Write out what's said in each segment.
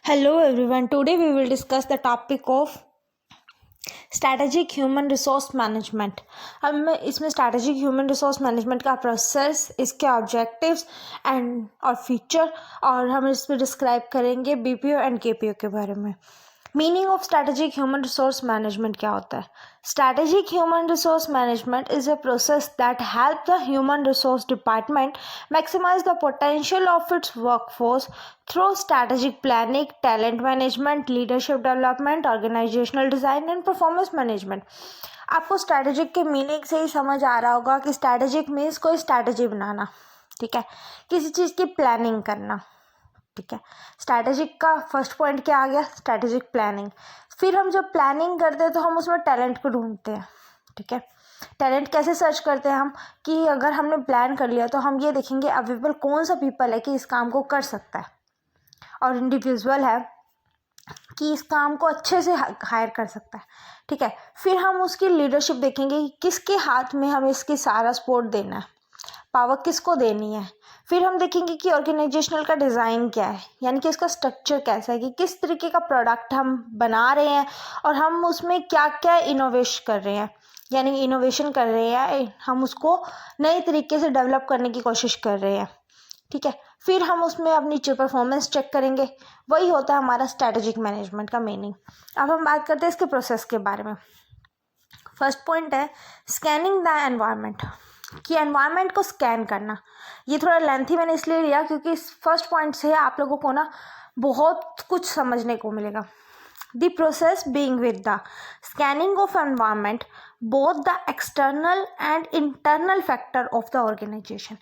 Hello everyone. Today we will discuss the topic of strategic human resource management. हम इसमें strategic human resource management का process, इसके objectives and और feature, और हम इसमें डिस्क्राइब करेंगे बीपीओ एंड केपीओ के बारे में। Meaning of strategic human resource management क्या होता है? Strategic human resource management is a process that help the human resource department maximise the potential of its workforce through strategic planning, talent management, leadership development, organizational design and performance management। आपको strategic के meaning से ही समझ आ रहा होगा कि strategic means कोई strategy बनाना, ठीक है, किसी चीज़ की प्लानिंग करना, ठीक है। स्ट्रैटेजिक का फर्स्ट पॉइंट क्या आ गया? Strategic planning. फिर हम जब प्लानिंग करते हैं तो हम उसमें टैलेंट को ढूंढते हैं, ठीक है। टैलेंट कैसे सर्च करते हैं हम? कि अगर हमने प्लान कर लिया तो हम ये देखेंगे अवेलेबल कौन सा पीपल है कि इस काम को कर सकता है और इंडिविजुअल है कि इस काम को अच्छे से हायर कर सकता है, ठीक है। फिर हम उसकी लीडरशिप देखेंगे कि किसके हाथ में हमें इसकी सारा सपोर्ट देना है, पावर किसको देनी है। फिर हम देखेंगे कि ऑर्गेनाइजेशनल का डिज़ाइन क्या है, यानी कि इसका स्ट्रक्चर कैसा है, कि किस तरीके का प्रोडक्ट हम बना रहे हैं और हम उसमें क्या क्या इनोवेशन कर रहे हैं, यानी इनोवेशन कर रहे हैं, हम उसको नए तरीके से डेवलप करने की कोशिश कर रहे हैं, ठीक है। फिर हम उसमें अपनी परफॉर्मेंस चेक करेंगे। वही होता है हमारा स्ट्रैटेजिक मैनेजमेंट का मीनिंग। अब हम बात करते हैं इसके प्रोसेस के बारे में। फर्स्ट पॉइंट है स्कैनिंग द एनवायरनमेंट, कि एनवायरनमेंट को स्कैन करना। ये थोड़ा लेंथी मैंने इसलिए लिया क्योंकि इस फर्स्ट पॉइंट से आप लोगों को ना बहुत कुछ समझने को मिलेगा। The process being with the scanning of environment, both the external and internal factor of the organization।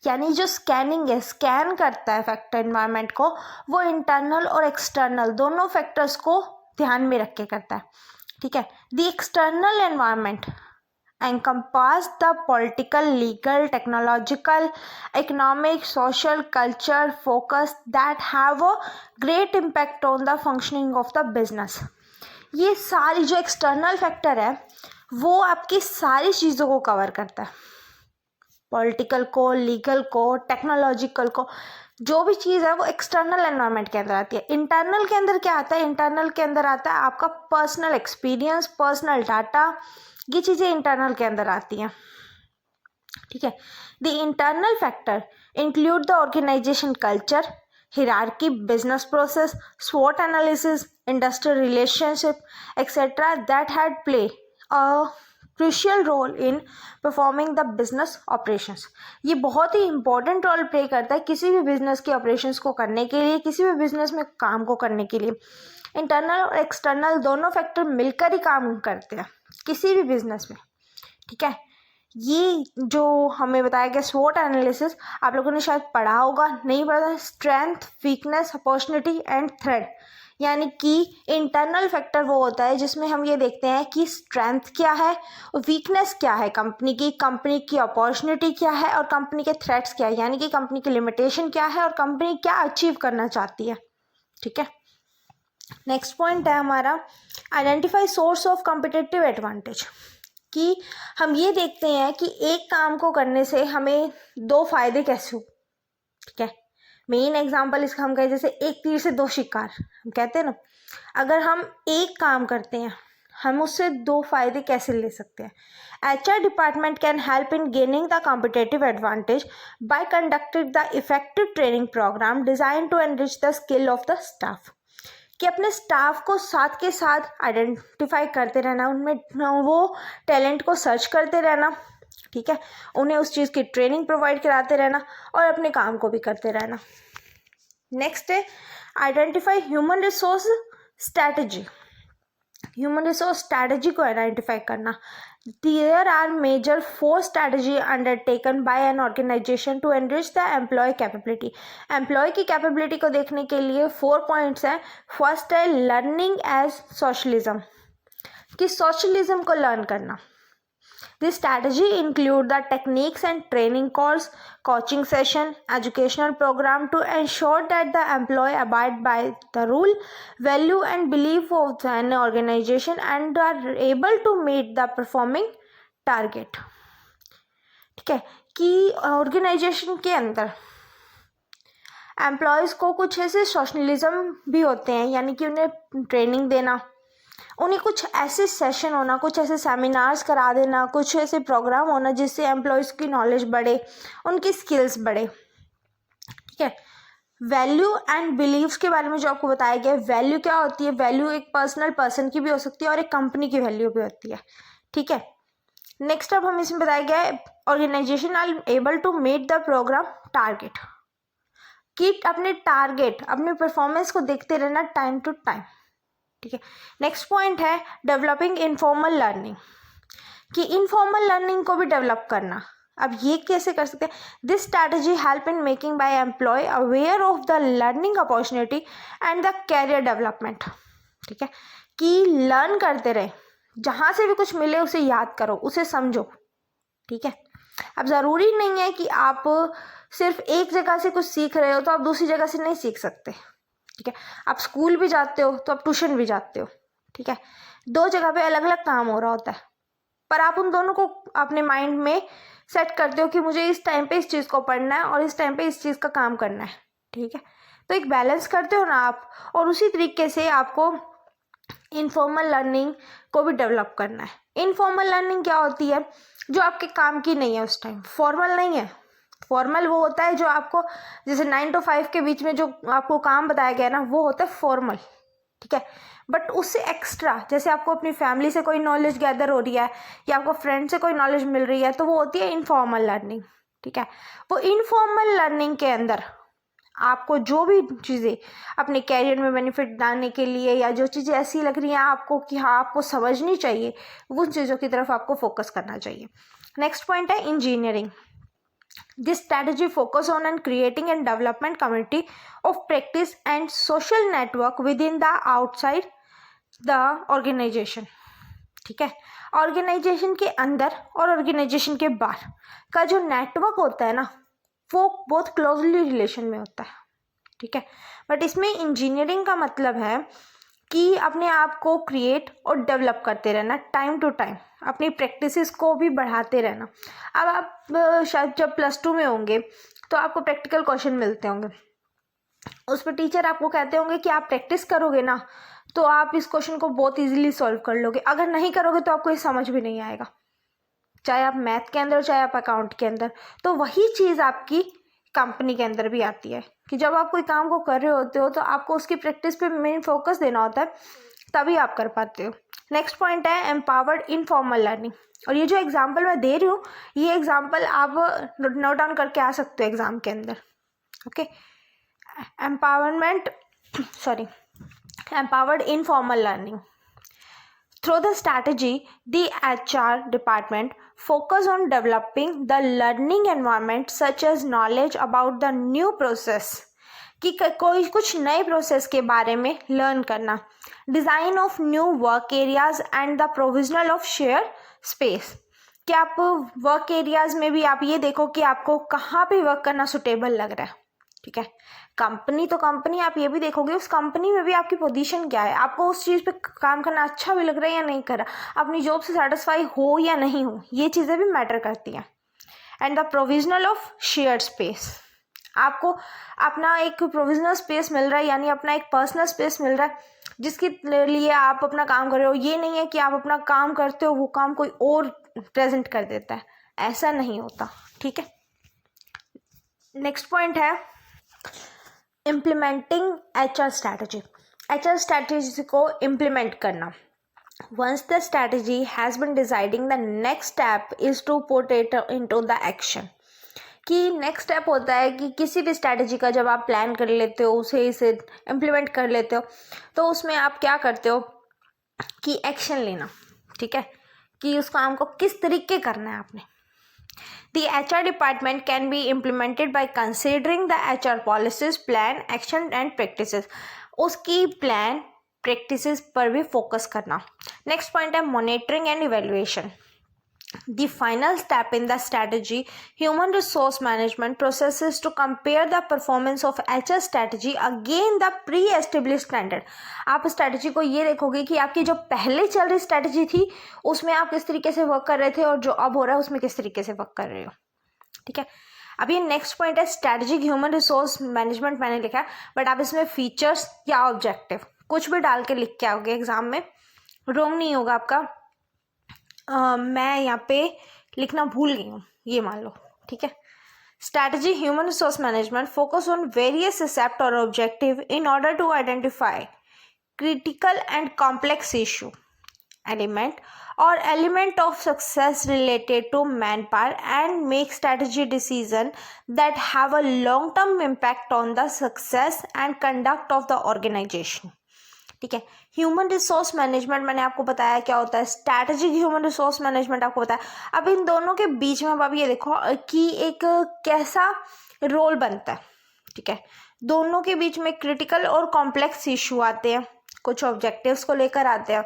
यानी जो स्कैनिंग है, स्कैन करता है फैक्टर एनवायरनमेंट को, वो इंटरनल और एक्सटर्नल दोनों फैक्टर्स को ध्यान में रख के करता है, ठीक है। The external environment encompass the political, legal, technological, economic, social, culture focus that have a great impact on the functioning of the business। ये सारी जो एक्सटर्नल फैक्टर है वो आपकी सारी चीज़ों को कवर करता है, पॉलिटिकल को, लीगल को, टेक्नोलॉजिकल को, जो भी चीज़ है वो एक्सटर्नल एनवायरनमेंट के अंदर आती है। इंटरनल के अंदर क्या आता है? इंटरनल के अंदर आता है आपका पर्सनल एक्सपीरियंस, पर्सनल डाटा, ये चीज़ें इंटरनल के अंदर आती हैं, ठीक है। The internal factor include the organisation culture, hierarchy, business process, SWOT analysis, industrial relationship, etc. that had play a crucial role in performing the business operations। ये बहुत ही important रोल प्ले करता है किसी भी बिजनेस के ऑपरेशंस को करने के लिए, किसी भी बिजनेस में काम को करने के लिए। इंटरनल और एक्सटर्नल दोनों फैक्टर मिलकर ही काम करते हैं किसी भी बिजनेस में, ठीक है। ये जो हमें बताया गया स्वॉट एनालिसिस आप लोगों ने शायद पढ़ा होगा, नहीं पढ़ा? Strength, weakness, opportunity and threat. यानी कि इंटरनल फैक्टर वो होता है जिसमें हम ये देखते हैं कि स्ट्रेंथ क्या है और वीकनेस क्या है कंपनी की अपॉर्चुनिटी क्या है और कंपनी के थ्रेट्स क्या है, यानी कि कंपनी की लिमिटेशन क्या है और कंपनी क्या अचीव करना चाहती है, ठीक है। नेक्स्ट पॉइंट है हमारा identify source of competitive advantage, कि हम ये देखते हैं कि एक काम को करने से हमें दो फायदे कैसे हो, ठीक है। मेन एग्जांपल इसका हम कहें जैसे एक तीर से दो शिकार, हम कहते हैं ना। अगर हम एक काम करते हैं हम उससे दो फायदे कैसे ले सकते हैं? HR department can help in gaining the competitive advantage by conducting the effective training programme design to enrich the skill of the staff, कि अपने स्टाफ को साथ के साथ आइडेंटिफाई करते रहना, उनमें वो टैलेंट को सर्च करते रहना, ठीक है, उन्हें उस चीज़ की ट्रेनिंग प्रोवाइड कराते रहना और अपने काम को भी करते रहना। नेक्स्ट है identify human resource strategy, human resource strategy को आइडेंटिफाई करना। There are major 4 strategy undertaken by an organization to enrich the employee capability। Employee की कैपेबिलिटी को देखने के लिए 4 पॉइंट्स हैं। फर्स्ट है लर्निंग एज सोशलिज्म, कि सोशलिज्म को लर्न करना। This strategy include the techniques and training course, coaching session, educational program to ensure that the employee abide by the rule, value and belief of an organization and are able to meet the performing target। ठीक है, कि organisation के अंदर employees को कुछ ऐसे socialism भी होते हैं, यानी कि उन्हें ट्रेनिंग देना, उन्हें कुछ ऐसे सेशन होना, कुछ ऐसे सेमिनार्स करा देना, कुछ ऐसे प्रोग्राम होना जिससे एम्प्लॉयज़ की नॉलेज बढ़े, उनकी स्किल्स बढ़े। ठीक है, वैल्यू एंड बिलीव्स के बारे में जो आपको बताया गया है, वैल्यू क्या होती है, वैल्यू एक पर्सन की भी हो सकती है और एक कंपनी की वैल्यू भी होती है। ठीक है, नेक्स्ट अब हम इसमें बताया गया है organisation are able to meet the programme target, कि अपने टारगेट, अपने परफॉर्मेंस को देखते रहना टाइम टू टाइम। ठीक है, नेक्स्ट पॉइंट है डेवलपिंग इनफॉर्मल लर्निंग, कि इनफॉर्मल लर्निंग को भी डेवलप करना। अब ये कैसे कर सकते हैं? This strategy help in making by employee aware of the learning opportunity and the career development. ठीक है, कि लर्न करते रहे, जहाँ से भी कुछ मिले उसे याद करो, उसे समझो। ठीक है, अब ज़रूरी नहीं है कि आप सिर्फ एक जगह से कुछ सीख रहे हो तो आप दूसरी जगह से नहीं सीख सकते। ठीक है, आप स्कूल भी जाते हो तो आप ट्यूशन भी जाते हो। ठीक है, दो जगह पे अलग अलग काम हो रहा होता है, पर आप उन दोनों को अपने माइंड में सेट करते हो कि मुझे इस टाइम पे इस चीज़ को पढ़ना है और इस टाइम पे इस चीज़ का काम करना है। ठीक है, तो एक बैलेंस करते हो ना आप, और उसी तरीके से आपको इनफॉर्मल लर्निंग को भी डेवलप करना है। इनफॉर्मल लर्निंग क्या होती है? जो आपके काम की नहीं है उस टाइम, फॉर्मल नहीं है। फॉर्मल वो होता है जो आपको, जैसे 9 to 5 के बीच में जो आपको काम बताया गया ना, वो होता है फॉर्मल। ठीक है, बट उससे एक्स्ट्रा, जैसे आपको अपनी फैमिली से कोई नॉलेज गैदर हो रही है या आपको फ्रेंड से कोई नॉलेज मिल रही है, तो वो होती है इनफॉर्मल लर्निंग। ठीक है, वो इनफॉर्मल लर्निंग के अंदर आपको जो भी चीज़ें अपने कैरियर में बेनिफिट लाने के लिए, या जो चीज़ें ऐसी लग रही हैं आपको कि हाँ आपको समझनी चाहिए, उन चीज़ों की तरफ आपको फोकस करना चाहिए। नेक्स्ट पॉइंट है engineering. This strategy focus on and creating and development community of practice and social network within the outside the organization। ठीक है, ऑर्गेनाइजेशन के अंदर और ऑर्गेनाइजेशन के बाहर का जो नेटवर्क होता है ना, वो बहुत क्लोजली रिलेशन में होता है। ठीक है, बट इसमें इंजीनियरिंग का मतलब है कि अपने आप को क्रिएट और डेवलप करते रहना टाइम टू टाइम, अपनी प्रैक्टिसेस को भी बढ़ाते रहना। अब आप शायद जब +2 में होंगे तो आपको प्रैक्टिकल क्वेश्चन मिलते होंगे, उस पर टीचर आपको कहते होंगे कि आप प्रैक्टिस करोगे ना तो आप इस क्वेश्चन को बहुत इजीली सॉल्व कर लोगे, अगर नहीं करोगे तो आपको ये समझ भी नहीं आएगा, चाहे आप मैथ के अंदर चाहे आप अकाउंट के अंदर। तो वही चीज़ आपकी कंपनी के अंदर भी आती है कि जब आप कोई काम को कर रहे होते हो तो आपको उसकी प्रैक्टिस पे मेन फोकस देना होता है, तभी आप कर पाते हो। नेक्स्ट पॉइंट है एम्पावर्ड इनफॉर्मल लर्निंग, और ये जो एग्जांपल मैं दे रही हूँ, ये एग्जांपल आप नोट डाउन करके आ सकते हो एग्जाम के अंदर। Okay, empowered informal learning. Through the strategy, the HR department focus on developing the learning environment such as knowledge about the new process, कि कोई कुछ नए प्रोसेस के बारे में लर्न करना, design of new work areas and the provisional of share space, कि आप वर्क एरियाज में भी आप ये देखो कि आपको कहाँ पे वर्क करना सुटेबल लग रहा है। ठीक है, कंपनी तो कंपनी, आप ये भी देखोगे उस कंपनी में भी आपकी पोजीशन क्या है, आपको उस चीज़ पे काम करना अच्छा भी लग रहा है या नहीं कर रहा, अपनी जॉब से सेटिस्फाई हो या नहीं हो, ये चीज़ें भी मैटर करती हैं। And the provisional of shared space, आपको अपना एक प्रोविजनल स्पेस मिल रहा है, यानी अपना एक पर्सनल स्पेस मिल रहा है जिसके लिए आप अपना काम कर रहे हो। ये नहीं है कि आप अपना काम करते हो वो काम कोई और प्रेजेंट कर देता है, ऐसा नहीं होता। ठीक है, नेक्स्ट पॉइंट है implementing HR strategy. HR strategy को इम्प्लीमेंट करना। Once the strategy has been deciding, the next step is to put it into the action। कि नेक्स्ट स्टेप होता है कि किसी भी स्ट्रैटेजी का जब आप प्लान कर लेते हो, इसे इम्प्लीमेंट कर लेते हो, तो उसमें आप क्या करते हो कि एक्शन लेना। ठीक है, कि उस काम को किस तरीके करना है आपने। The HR department can be implemented by considering the HR policies, plan, action and practices। उसकी प्लान प्रैक्टिसेस पर भी फोकस करना। नेक्स्ट पॉइंट है monitoring and evaluation. The final step in the strategy human resource management process is to compare the performance of HR strategy against the pre-established standard। आप strategy को ये देखोगे कि आपकी जो पहले चल रही स्ट्रैटेजी थी उसमें आप किस तरीके से वर्क कर रहे थे और जो अब हो रहा है उसमें किस तरीके से वर्क कर रहे हो। ठीक है, अभी नेक्स्ट पॉइंट है स्ट्रैटेजिक ह्यूमन रिसोर्स मैनेजमेंट, मैंने लिखा है बट आप इसमें फीचर्स या ऑब्जेक्टिव कुछ भी डाल के लिख के आओगे एग्जाम में, रोंग नहीं होगा आपका। मैं यहाँ पे लिखना भूल गई हूँ, ये मान लो, ठीक है। Strategy human resource management focus on various concept or objective in order to identify critical and complex issue, element of success related to manpower and make strategy decision that have a long term impact on the success and conduct of the organization। ठीक है, human resource management मैंने आपको बताया क्या होता है, strategic human resource management आपको बताया। अब इन दोनों के बीच में अब ये देखो कि एक कैसा रोल बनता है, ठीक है। दोनों के बीच में क्रिटिकल और कॉम्प्लेक्स इशू आते हैं, कुछ ऑब्जेक्टिव्स को लेकर आते हैं,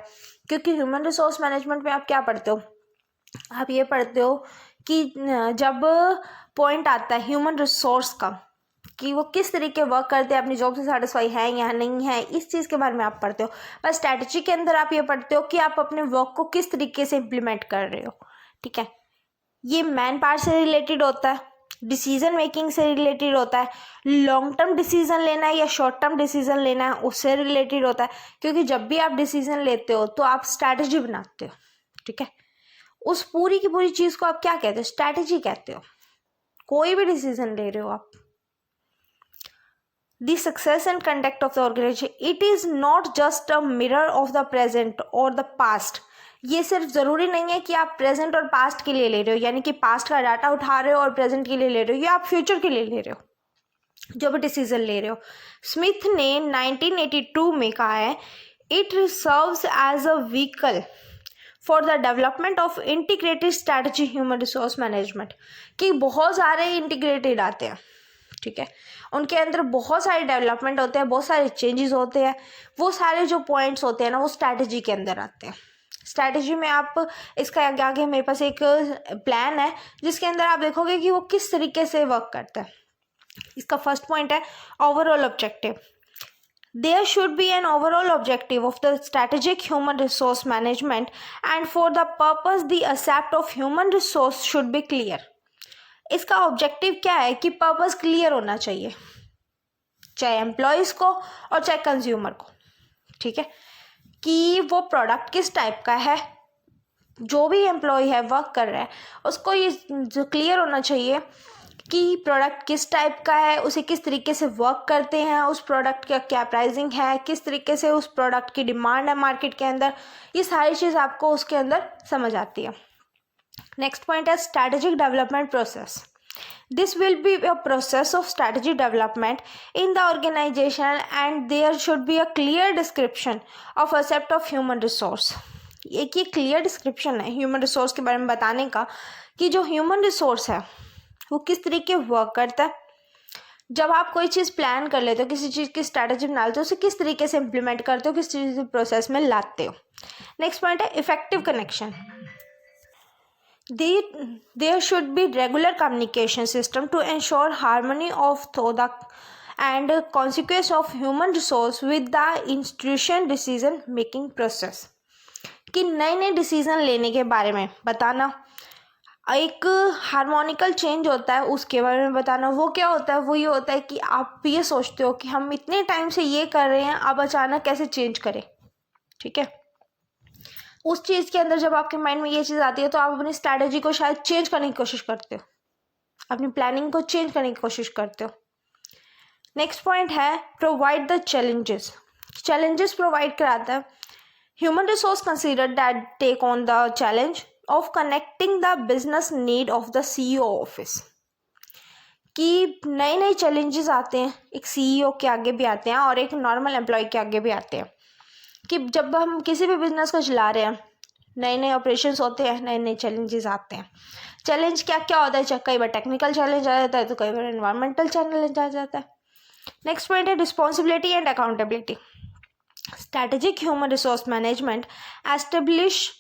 क्योंकि ह्यूमन रिसोर्स मैनेजमेंट में आप क्या पढ़ते हो, आप ये पढ़ते हो कि जब पॉइंट आता है ह्यूमन रिसोर्स का कि वो किस तरीके वर्क करते हैं, अपनी जॉब से सेटिस्फाई है या नहीं है, इस चीज़ के बारे में आप पढ़ते हो। बस स्ट्रैटेजी के अंदर आप ये पढ़ते हो कि आप अपने वर्क को किस तरीके से इम्प्लीमेंट कर रहे हो, ठीक है। ये मैन पावर से रिलेटेड होता है, डिसीजन मेकिंग से रिलेटेड होता है, लॉन्ग टर्म डिसीजन लेना है या शॉर्ट टर्म डिसीजन लेना है उससे रिलेटेड होता है, क्योंकि जब भी आप डिसीजन लेते हो तो आप स्ट्रैटेजी बनाते हो, ठीक है। उस पूरी की पूरी चीज़ को आप क्या कहते हो, स्ट्रैटेजी कहते हो। कोई भी डिसीजन ले रहे हो आप, the success and conduct of the organization, it is not just a mirror of the present or the past। ये सिर्फ ज़रूरी नहीं है कि आप प्रेजेंट और पास्ट के लिए ले रहे हो, यानी कि पास्ट का डाटा उठा रहे हो और प्रेजेंट के लिए ले रहे हो, या आप फ्यूचर के लिए ले रहे हो जो भी डिसीजन ले रहे हो। स्मिथ ने 1982 में कहा है, it serves as a vehicle for the development of integrated strategy human resource management, कि बहुत सारे इंटीग्रेटेड आते हैं, ठीक है। उनके अंदर बहुत सारे डेवलपमेंट होते हैं, बहुत सारे चेंजेस होते हैं, वो सारे जो पॉइंट्स होते हैं ना वो स्ट्रैटेजी के अंदर आते हैं। स्ट्रैटेजी में आप इसका आगे मेरे पास एक प्लान है जिसके अंदर आप देखोगे कि वो किस तरीके से वर्क करता है। इसका फर्स्ट पॉइंट है overall objective. There should be an overall objective of the strategic human resource management, and for the purpose the concept of human resource should be clear। इसका ऑब्जेक्टिव क्या है कि पर्पस क्लियर होना चाहिए, चाहे employees को और चाहे कंज्यूमर को, ठीक है। कि वो प्रोडक्ट किस टाइप का है, जो भी एम्प्लॉय है वर्क कर रहा है उसको ये जो क्लियर होना चाहिए कि प्रोडक्ट किस टाइप का है, उसे किस तरीके से वर्क करते हैं, उस प्रोडक्ट का क्या प्राइसिंग है, किस तरीके से उस प्रोडक्ट की डिमांड है मार्केट के अंदर, ये सारी चीज़ आपको उसके अंदर समझ आती है। नेक्स्ट पॉइंट है strategic development process. This will be a process of strategy development in the organisation and there should be a clear description of concept of human resource. एक ये क्लियर डिस्क्रिप्शन है ह्यूमन रिसोर्स के बारे में बताने का कि जो ह्यूमन रिसोर्स है वो किस तरीके वर्क करता है। जब आप कोई चीज़ प्लान कर लेते हो, किसी चीज़ की स्ट्रैटेजी बनाते हो, उसे किस तरीके से इम्प्लीमेंट करते हो, किस चीज़ प्रोसेस में लाते हो। नेक्स्ट पॉइंट है effective connection. There should be regular communication system to ensure harmony of thought and consequence of human resource with the institution decision making process। कि नए नए डिसीजन लेने के बारे में बताना, एक हार्मोनिकल चेंज होता है उसके बारे में बताना। वो क्या होता है, वो ये होता है कि आप ये सोचते हो कि हम इतने टाइम से ये कर रहे हैं, अब अचानक कैसे चेंज करें, ठीक है। उस चीज़ के अंदर जब आपके माइंड में ये चीज़ आती है तो आप अपनी स्ट्रैटेजी को शायद चेंज करने की कोशिश करते हो, अपनी प्लानिंग को चेंज करने की कोशिश करते हो। नेक्स्ट पॉइंट है provide the challenges. Challenges provide कराता है। Human resource consider that take on the challenge of connecting the business need of the CEO office. कि नए नए चैलेंजेस आते हैं, एक CEO के आगे भी आते हैं और एक नॉर्मल एम्प्लॉय के आगे भी आते हैं। कि जब हम किसी भी बिजनेस को चला रहे हैं, नए नए ऑपरेशंस होते हैं, नए नए चैलेंजेस आते हैं। चैलेंज क्या क्या होता है, कई बार टेक्निकल चैलेंज आ जाता है तो कई बार एनवायरमेंटल चैलेंज आ जाता है। नेक्स्ट पॉइंट है responsibility and accountability. Strategic human resource management establish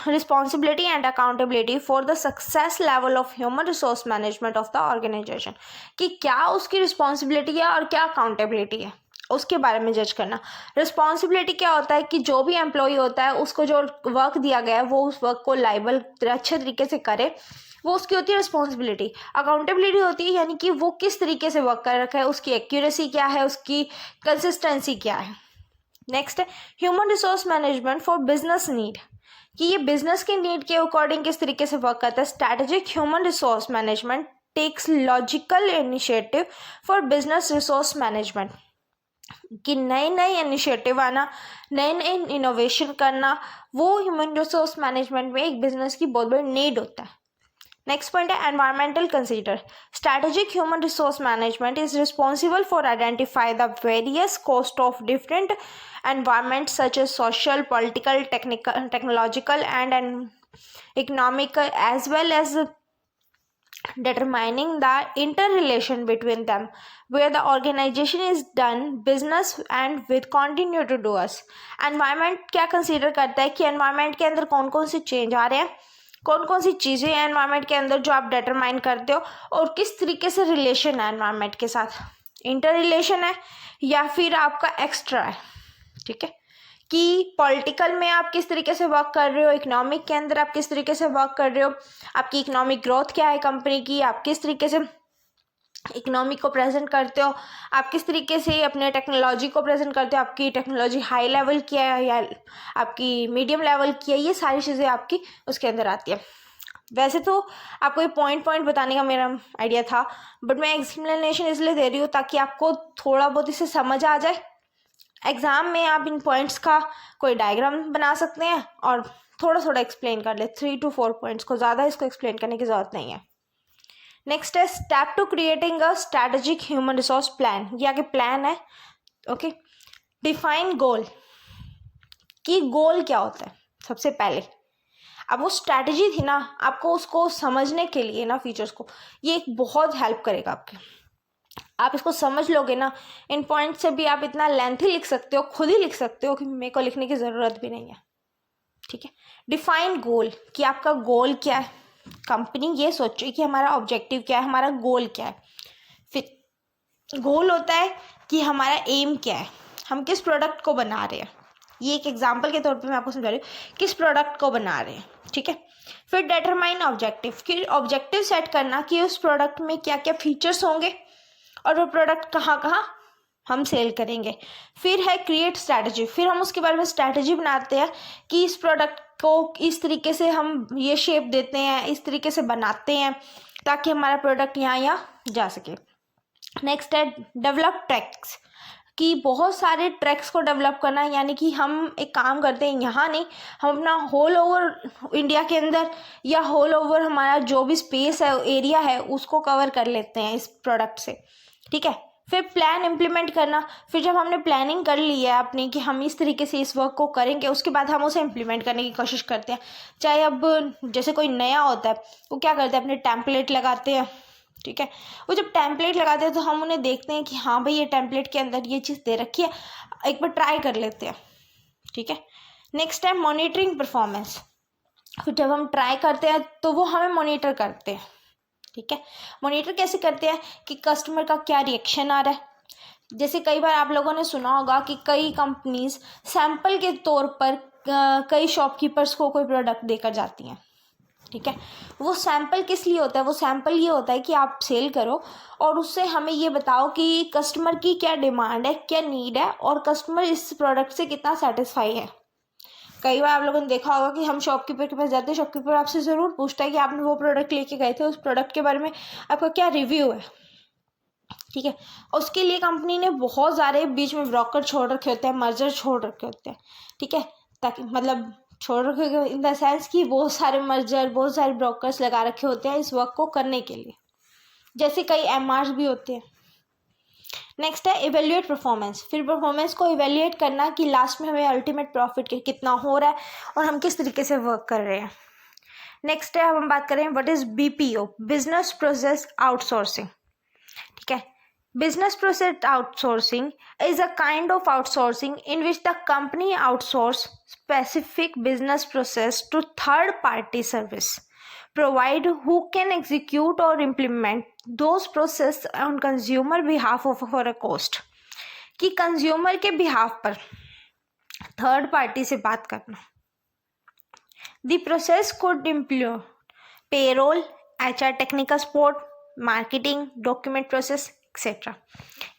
responsibility and accountability for the success level of human resource management of the organization। कि क्या उसकी रिस्पॉन्सिबिलिटी है और क्या अकाउंटेबिलिटी है, उसके बारे में जज करना। रिस्पॉन्सिबिलिटी क्या होता है कि जो भी एम्प्लॉय होता है उसको जो वर्क दिया गया है वो उस वर्क को लाइबल अच्छे तरीके से करे, वो उसकी होती है रिस्पॉन्सिबिलिटी। अकाउंटेबिलिटी होती है यानी कि वो किस तरीके से वर्क कर रखा है, उसकी एक्यूरेसी क्या है, उसकी कंसिस्टेंसी क्या है। नेक्स्ट है human resource management for business need, कि ये बिजनेस के नीड के अकॉर्डिंग किस तरीके से वर्क करता है। Strategic human resource management takes logical initiative for business resource management, कि नए नए इनिशिएटिव आना, नए नए इनोवेशन करना, वो ह्यूमन रिसोर्स मैनेजमेंट में एक बिजनेस की बहुत बड़ी नीड होता है। नेक्स्ट पॉइंट है environmental consider. Strategic human resource management is responsible for identify the various cost of different environments such as social, political, technological and economic, as well as determining the interrelation between them, where the organization is done business and with continue to do us। environment क्या consider करता है कि environment के अंदर कौन कौन सी change आ रहे हैं, कौन कौन सी चीज़ें हैं environment के अंदर जो आप determine करते हो, और किस तरीके से relation है environment के साथ, इंटर है या फिर आपका एक्स्ट्रा है। ठीक है, कि पॉलिटिकल में आप किस तरीके से वर्क कर रहे हो, इकोनॉमिक के अंदर आप किस तरीके से वर्क कर रहे हो, आपकी इकोनॉमिक ग्रोथ क्या है कंपनी की, आप किस तरीके से इकोनॉमी को प्रेजेंट करते हो, आप किस तरीके से अपने टेक्नोलॉजी को प्रेजेंट करते हो, आपकी टेक्नोलॉजी हाई लेवल की है या आपकी मीडियम लेवल की है, ये सारी चीज़ें आपकी उसके अंदर आती है। वैसे तो आपको ये पॉइंट बताने का मेरा आइडिया था, बट मैं एक्सप्लेनेशन इसलिए दे रही हूँ ताकि आपको थोड़ा बहुत इसे समझ आ जाए। एग्ज़ाम में आप इन पॉइंट्स का कोई डायग्राम बना सकते हैं और थोड़ा थोड़ा एक्सप्लेन कर ले, 3 to 4 पॉइंट्स को, ज़्यादा इसको एक्सप्लेन करने की ज़रूरत नहीं है। नेक्स्ट है step two creating a strategic human resource plan. ये आगे प्लान है। ओके, डिफाइन गोल, कि गोल क्या होता है। सबसे पहले अब वो स्ट्रैटेजी थी ना, आपको उसको समझने के लिए ना फीचर्स को, ये एक बहुत हेल्प करेगा आपके। आप इसको समझ लोगे ना, इन पॉइंट से भी आप इतना लेंथी लिख सकते हो, खुद ही लिख सकते हो कि मेरे को लिखने की ज़रूरत भी नहीं है। ठीक है, डिफाइन गोल, कि आपका गोल क्या है। कंपनी ये सोचे कि हमारा ऑब्जेक्टिव क्या है, हमारा गोल क्या है। फिर गोल होता है कि हमारा एम क्या है, हम किस प्रोडक्ट को बना रहे हैं। ये एक एग्जाम्पल के तौर पे मैं आपको समझा रही हूँ, किस प्रोडक्ट को बना रहे हैं। ठीक है, फिर डिटरमाइन ऑब्जेक्टिव, फिर ऑब्जेक्टिव सेट करना कि उस प्रोडक्ट में क्या क्या फीचर्स होंगे और वो प्रोडक्ट कहाँ कहाँ हम सेल करेंगे। फिर है क्रिएट स्ट्रैटेजी, फिर हम उसके बारे में स्ट्रैटेजी बनाते हैं कि इस प्रोडक्ट को इस तरीके से हम ये शेप देते हैं, इस तरीके से बनाते हैं ताकि हमारा प्रोडक्ट यहाँ जा सके। नेक्स्ट है डेवलप ट्रैक्स, कि बहुत सारे ट्रैक्स को डेवलप करना, यानी कि हम एक काम करते हैं यहाँ नहीं, हम अपना होल ओवर इंडिया के अंदर या होल ओवर हमारा जो भी स्पेस है, एरिया है, उसको कवर कर लेते हैं इस प्रोडक्ट से। ठीक है, फिर प्लान इम्प्लीमेंट करना, फिर जब हमने प्लानिंग कर ली है अपनी कि हम इस तरीके से इस वर्क को करेंगे, उसके बाद हम उसे इम्प्लीमेंट करने की कोशिश करते हैं। चाहे अब जैसे कोई नया होता है, वो क्या करते हैं, अपने टेम्पलेट लगाते हैं। ठीक है, वो जब टेम्पलेट लगाते हैं तो हम उन्हें देखते हैं कि हाँ भाई ये टेम्पलेट के अंदर ये चीज़ दे रखी है, एक बार ट्राई कर लेते हैं। ठीक है, नेक्स्ट है मॉनिटरिंग परफॉर्मेंस, फिर जब हम ट्राई करते हैं तो वो हमें मॉनिटर करते हैं। ठीक है, मॉनिटर कैसे करते हैं कि कस्टमर का क्या रिएक्शन आ रहा है। जैसे कई बार आप लोगों ने सुना होगा कि कई कंपनीज सैंपल के तौर पर कई शॉपकीपर्स को कोई प्रोडक्ट देकर जाती हैं। ठीक है, वो सैंपल किस लिए होता है, वो सैंपल ये होता है कि आप सेल करो और उससे हमें ये बताओ कि कस्टमर की क्या डिमांड है, क्या नीड है और कस्टमर इस प्रोडक्ट से कितना सेटिस्फाई है। कई बार आप लोगों ने देखा होगा कि हम शॉपकीपर के पास जाते हैं, शॉपकीपर आपसे ज़रूर पूछता है कि आपने वो प्रोडक्ट लेके गए थे, उस प्रोडक्ट के बारे में आपका क्या रिव्यू है। ठीक है, उसके लिए कंपनी ने बहुत सारे बीच में ब्रोकर छोड़ रखे होते हैं, मर्जर छोड़ रखे होते हैं। ठीक है, ताकि मतलब छोड़ रखे इन द सेंस कि बहुत सारे मर्जर, बहुत सारे ब्रोकर्स लगा रखे होते हैं इस वर्क को करने के लिए, जैसे कई एमआर्स भी होते हैं। नेक्स्ट है इवेल्युएट परफॉर्मेंस, फिर परफॉर्मेंस को इवेल्युएट करना कि लास्ट में हमें अल्टीमेट प्रॉफिट कितना हो रहा है और हम किस तरीके से वर्क कर रहे हैं। नेक्स्ट है, हम बात करें what is BPO, business process outsourcing. ठीक है, business process outsourcing is a kind of outsourcing in which the company outsource specific business process to third party service provide who can execute or implement those process on consumer behalf of for a cost, कि consumer के behalf पर third party से बात करना। The process could include payroll, HR technical support, marketing, document process etcetera.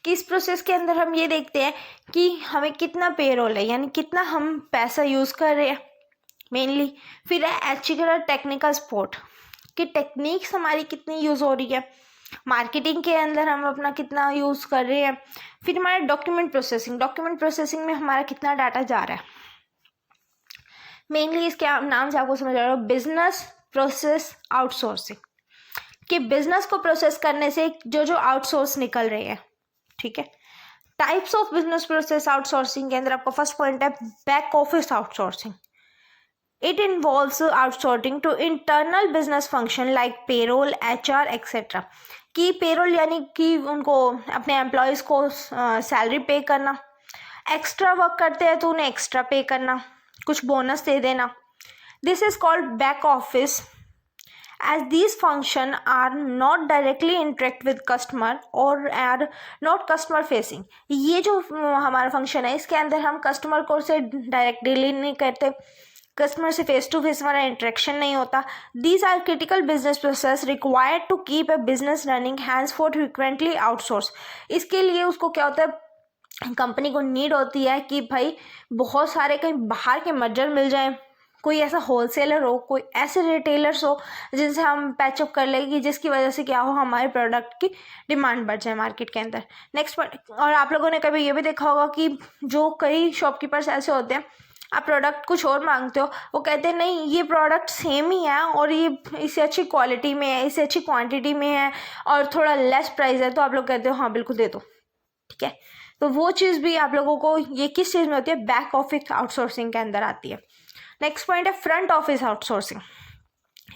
कि इस process के अंदर हम ये देखते हैं कि हमें कितना पेरोल है, यानी कितना हम पैसा यूज़ कर रहे हैं मेनली। फिर है HR टेक्निकल सपोर्ट, कि टेक्निक्स हमारी कितनी यूज़ हो रही है, मार्केटिंग के अंदर हम अपना कितना यूज़ कर रहे हैं। फिर हमारा डॉक्यूमेंट प्रोसेसिंग, डॉक्यूमेंट प्रोसेसिंग में हमारा कितना डाटा जा रहा है। मेनली इसके नाम से आपको समझ आ रहा है, बिजनेस प्रोसेस आउटसोर्सिंग, कि बिजनेस को प्रोसेस करने से जो जो आउटसोर्स निकल रहे हैं। ठीक है, types of business process outsourcing के अंदर आपका फर्स्ट पॉइंट है back office outsourcing. It involves outsourcing to internal business function like payroll, HR etcetera. कि पेरोल यानी कि उनको अपने एम्प्लॉयज़ को सैलरी पे करना, एक्स्ट्रा वर्क करते हैं तो उन्हें एक्स्ट्रा पे करना, कुछ बोनस दे देना। This is called back office as these function are not directly interact with customer or are not customer facing। ये जो हमारा फंक्शन है इसके अंदर हम कस्टमर को से डायरेक्ट डील नहीं करते, कस्टमर से फेस टू फेस हमारा इंटरेक्शन नहीं होता। These are critical business process required to keep a business running hands for frequently outsource. इसके लिए उसको क्या होता है, कंपनी को नीड होती है कि भाई बहुत सारे कहीं बाहर के मर्जर मिल जाएं, कोई ऐसा होलसेलर हो, कोई ऐसे रिटेलर्स हो जिनसे हम पैचअप कर लें कि जिसकी वजह से क्या हो, हमारे प्रोडक्ट की डिमांड बढ़ जाए मार्केट के अंदर। नेक्स्ट पॉइंट, और आप लोगों ने कभी ये भी देखा होगा कि जो कई शॉपकीपर्स ऐसे होते हैं, आप प्रोडक्ट कुछ और मांगते हो, वो कहते हैं नहीं ये प्रोडक्ट सेम ही है और ये इससे अच्छी क्वालिटी में है, इससे अच्छी क्वांटिटी में है और थोड़ा लेस प्राइस है, तो आप लोग कहते हो हाँ बिल्कुल दे दो। ठीक है, तो वो चीज़ भी आप लोगों को ये किस चीज़ में होती है, बैक ऑफिस आउटसोर्सिंग के अंदर आती है। नेक्स्ट पॉइंट है front office outsourcing.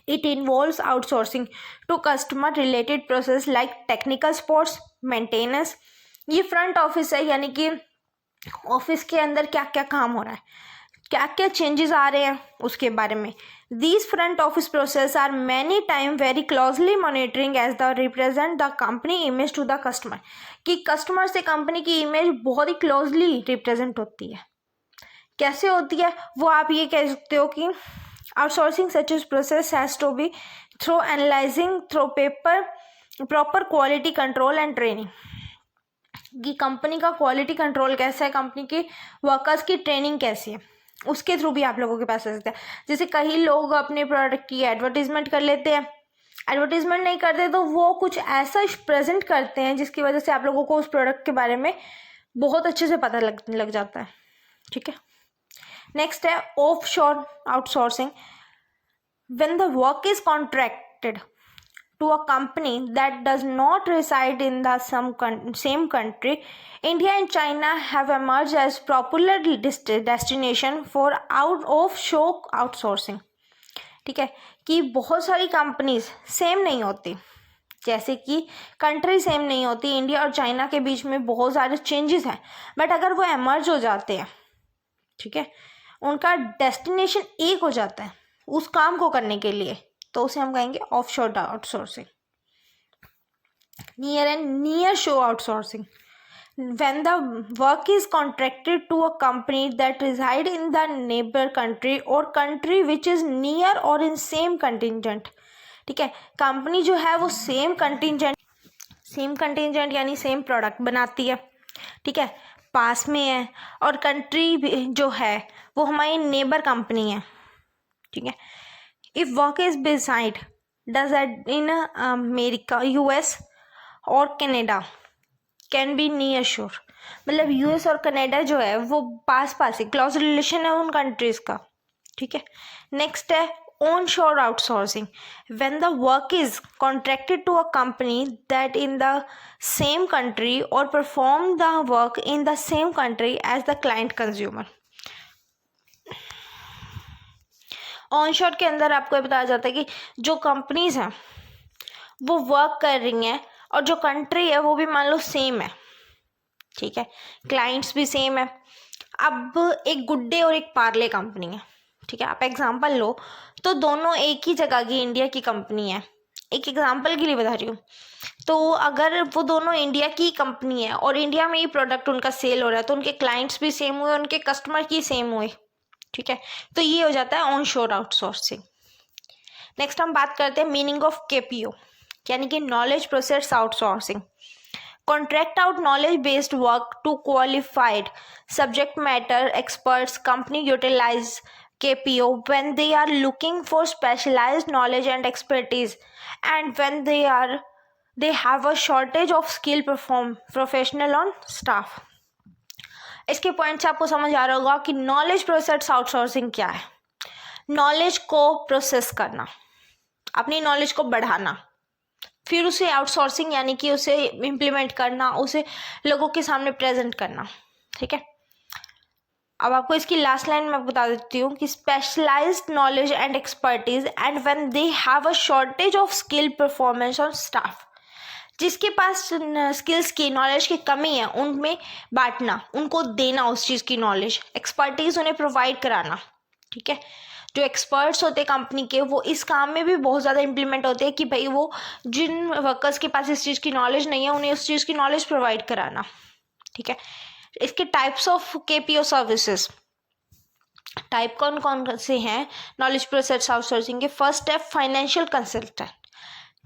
It involves outsourcing to customer related process like technical supports, maintenance. ये फ्रंट ऑफिस है, यानी कि ऑफिस के अंदर क्या क्या काम हो रहा है, क्या क्या चेंजेस आ रहे हैं उसके बारे में। These front office process are many time very closely monitoring as the represent the company image to the customer. कि कस्टमर से कंपनी की इमेज बहुत ही क्लोजली रिप्रेजेंट होती है। कैसे होती है वो आप ये कह सकते हो कि outsourcing such is process has to be through analysing through paper proper quality control and training. कि कंपनी का क्वालिटी कंट्रोल कैसा है, कंपनी के वर्कर्स की ट्रेनिंग कैसी है, उसके थ्रू भी आप लोगों के पास आ सकते हैं। जैसे कई लोग अपने प्रोडक्ट की एडवर्टीजमेंट कर लेते हैं, एडवर्टीजमेंट नहीं करते तो वो कुछ ऐसा प्रेजेंट करते हैं जिसकी वजह से आप लोगों को उस प्रोडक्ट के बारे में बहुत अच्छे से पता लग जाता है। ठीक है, नेक्स्ट है ऑफ शोर outsourcing. When the work is contracted to a company that does not reside in the same country, India and China have emerged as popular destination for offshore outsourcing। ठीक है, कि बहुत सारी कंपनीज सेम नहीं होती, जैसे कि कंट्री सेम नहीं होती, इंडिया और चाइना के बीच में बहुत सारे चेंजेस हैं, बट अगर वो एमर्ज हो जाते हैं, ठीक है, उनका डेस्टिनेशन एक हो जाता है उस काम को करने के लिए, तो उसे हम कहेंगे offshore outsourcing. Near and near show outsourcing, when the work is contracted to a company that reside in the neighbor country or country which is near or in same contingent। ठीक है, कंपनी जो है वो same contingent यानी same product बनाती है, ठीक है, पास में है, और कंट्री जो है वो हमारी नेबर कंपनी है। ठीक है, if work is beside does it in America, US और कनाडा कैन बी नियर शोर। मतलब यूएस और कनाडा जो है वो पास ही क्लोज रिलेशन है उन कंट्रीज का। ठीक है, नेक्स्ट है on shore outsourcing. When the work is contracted to a company that in the same country और perform the work in the same country as the client consumer. On shore के अंदर आपको ये बताया जाता है कि जो कंपनीज हैं वो वर्क कर रही हैं और जो कंट्री है वो भी मान लो सेम है। ठीक है, क्लाइंट्स भी सेम है। अब एक गुड डे और एक पार्ले कंपनी है, ठीक है, आप एग्जांपल लो तो दोनों एक ही जगह की इंडिया की कंपनी है। एक एग्जांपल के लिए बता रही हूँ, तो अगर वो दोनों इंडिया की कंपनी है और इंडिया में ही प्रोडक्ट उनका सेल हो रहा है तो उनके क्लाइंट्स भी सेम हुए, उनके कस्टमर की सेम हुए। ठीक है, तो ये हो जाता है ऑन शोर आउटसोर्सिंग। नेक्स्ट हम बात करते हैं मीनिंग ऑफ KPO, यानी कि knowledge process outsourcing. Contract out knowledge-based work to qualified subject matter experts. Company utilize KPO when they are looking for specialized knowledge and expertise, and when they have a shortage of skilled professional on staff. इसके point से आपको समझ आ रहा होगा कि knowledge process outsourcing क्या है। Knowledge को प्रोसेस करना, अपनी नॉलेज को बढ़ाना, फिर उसे आउटसोर्सिंग यानी कि उसे इम्प्लीमेंट करना, उसे लोगों के सामने प्रेजेंट करना। ठीक है, अब आपको इसकी लास्ट लाइन मैं बता देती हूँ कि specialised knowledge and expertise and when they have a shortage of skill performance on staff. जिसके पास स्किल्स की नॉलेज की कमी है उनमें बांटना, उनको देना उस चीज़ की नॉलेज, एक्सपर्टीज उन्हें प्रोवाइड कराना। ठीक है, जो एक्सपर्ट्स होते हैं कंपनी के वो इस काम में भी बहुत ज़्यादा इम्प्लीमेंट होते हैं कि भाई वो जिन वर्कर्स के पास इस चीज़ की नॉलेज नहीं है उन्हें उस चीज़ की नॉलेज प्रोवाइड कराना। ठीक है, इसके types of KPO services, type कौन कौन से हैं नॉलेज प्रोसेस आउटसोर्सिंग के। फर्स्ट है फाइनेंशियल कंसल्टेंट,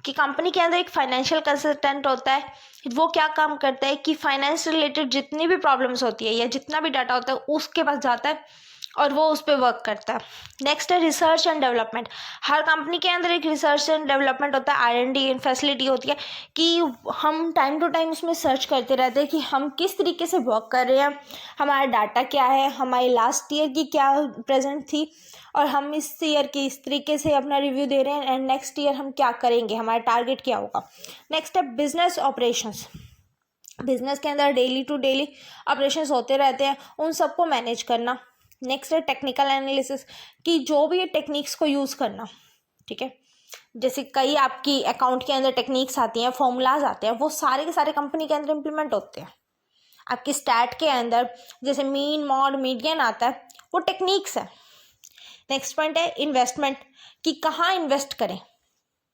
कि कंपनी के अंदर एक फाइनेंशियल कंसल्टेंट होता है। वो क्या काम करता है कि फाइनेंस रिलेटेड जितनी भी प्रॉब्लम्स होती है या जितना भी डाटा होता है उसके पास जाता है और वो उस पर वर्क करता है। नेक्स्ट है research and development. Her company के अंदर एक रिसर्च एंड डेवलपमेंट होता है, R&D फैसिलिटी होती है कि हम टाइम टू टाइम उसमें सर्च करते रहते हैं कि हम किस तरीके से वर्क कर रहे हैं, हमारा डाटा क्या है, हमारी लास्ट ईयर की क्या प्रेजेंट थी और हम इस ईयर की इस तरीके से अपना रिव्यू दे रहे हैं एंड नेक्स्ट ईयर हम क्या करेंगे, हमारा टारगेट क्या होगा। नेक्स्ट है बिजनेस ऑपरेशंस। बिजनेस के अंदर डेली टू डेली ऑपरेशंस होते रहते हैं, उन सबको मैनेज करना। नेक्स्ट है टेक्निकल एनालिसिस, कि जो भी टेक्निक्स को यूज़ करना। ठीक है, जैसे कई आपकी अकाउंट के अंदर टेक्निक्स आती हैं, फॉर्मूलाज आते हैं, वो सारे के सारे कंपनी के अंदर इम्प्लीमेंट होते हैं। आपकी स्टैट के अंदर जैसे मीन, मॉड, मीडियन आता है, वो टेक्निक्स है। नेक्स्ट पॉइंट है इन्वेस्टमेंट, कि कहाँ इन्वेस्ट करें।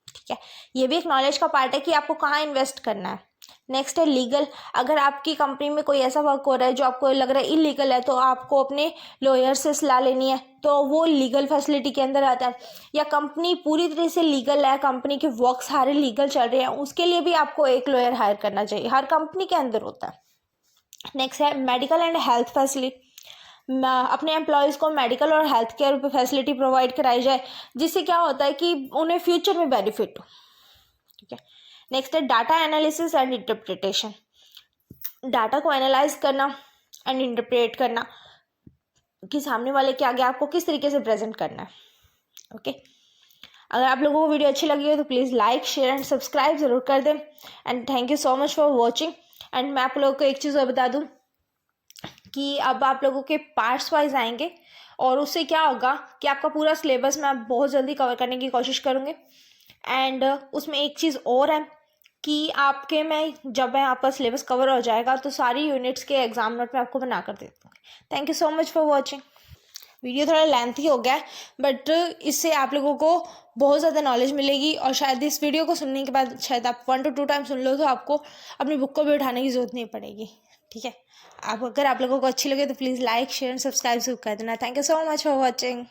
ठीक है, ये भी एक नॉलेज का पार्ट है कि आपको कहाँ इन्वेस्ट करना है। नेक्स्ट है लीगल, अगर आपकी कंपनी में कोई ऐसा वर्क हो रहा है जो आपको लग रहा है इलीगल है तो आपको अपने लॉयर से सलाह लेनी है, तो वो लीगल फैसिलिटी के अंदर आता है। या कंपनी पूरी तरह से लीगल है, कंपनी के वर्क सारे लीगल चल रहे हैं, उसके लिए भी आपको एक लॉयर हायर करना चाहिए, हर कंपनी के अंदर होता है। नेक्स्ट है मेडिकल एंड हेल्थ फैसिलिटी, अपने एम्प्लॉयज़ को मेडिकल और हेल्थ केयर फैसिलिटी प्रोवाइड कराई जाए, जिससे क्या होता है कि उन्हें फ्यूचर में बेनिफिट हो। ठीक है, नेक्स्ट है data analysis and interpretation, data को एनालाइज करना एंड इंटरप्रेट करना कि सामने वाले के आगे आपको किस तरीके से प्रेजेंट करना है। ओके, अगर आप लोगों को वीडियो अच्छी लगी हो तो please like, share and subscribe ज़रूर कर दें। And thank you so much for watching. And मैं आप लोगों को एक चीज़ और बता दूँ कि अब आप लोगों के पार्ट्स वाइज आएंगे और उससे क्या होगा कि आपका पूरा सिलेबस मैं बहुत जल्दी कवर करने की कोशिश करूँगी। एंड उसमें एक चीज़ और है कि आपके जब आपका सिलेबस कवर हो जाएगा तो सारी यूनिट्स के एग्जाम नोट में आपको बना कर दे दूँगी। Thank you so much for watching. Video थोड़ा लेंथी हो गया है बट इससे आप लोगों को बहुत ज़्यादा नॉलेज मिलेगी और शायद इस वीडियो को सुनने के बाद शायद आप 1 to 2 टाइम सुन लो तो आपको अपनी बुक को भी उठाने की ज़रूरत नहीं पड़ेगी। ठीक है, अगर आप लोगों को अच्छी लगे तो please like, share and subscribe जरूर कर देना। Thank you so much for watching.